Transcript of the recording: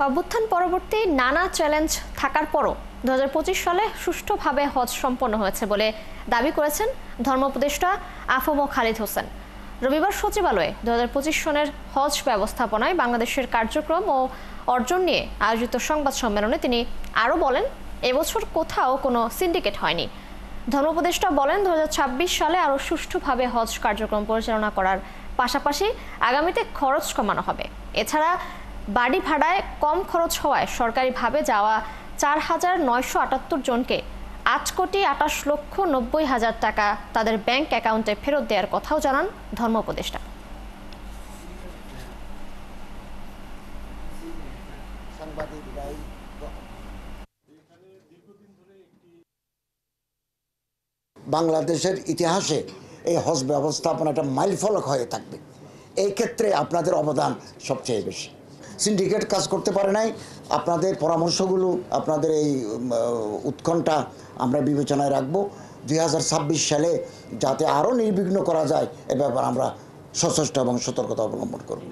অভ্যুত্থান পরবর্তী নানা চ্যালেঞ্জ থাকার পরও 2025 সালে সুষ্ঠুভাবে হজ সম্পন্ন হয়েছে বলে দাবি করেছেন ধর্মোপদেষ্টা আফম খালিদ হোসেন। রবিবার সচিবালয়ে 2025 সনের হজ ব্যবস্থাপনায় বাংলাদেশের কার্যক্রম ও অর্জন নিয়ে আয়োজিত সংবাদ সম্মেলনে তিনি আরও বলেন, এবছর কোথাও কোনো সিন্ডিকেট হয়নি। ধর্মোপদেষ্টা বলেন, 2026 সালে আরও সুষ্ঠুভাবে হজ কার্যক্রম পরিচালনা করার পাশাপাশি আগামীতে খরচ কমানো হবে। এছাড়া বাড়ি ভাড়ায় কম খরচ হওয়ায় সরকারিভাবে যাওয়া 4,978 জনকে 8,28,90,000 টাকা তাদের ব্যাংক অ্যাকাউন্টে ফেরত দেওয়ার কথাও জানান ধর্ম উপদেষ্টা। বাংলাদেশের ইতিহাসে এই হজ ব্যবস্থাপনা একটা মাইলফলক হয়ে থাকবে। এই ক্ষেত্রে আপনাদের অবদান সবচেয়ে বেশি। সিন্ডিকেট কাজ করতে পারে নাই। আপনাদের পরামর্শগুলো, আপনাদের এই উৎকণ্ঠা আমরা বিবেচনায় রাখবো। 2026 সালে যাতে আরও নির্বিঘ্ন করা যায় এ ব্যাপারে আমরা সচেষ্ট এবং সতর্কতা অবলম্বন করব।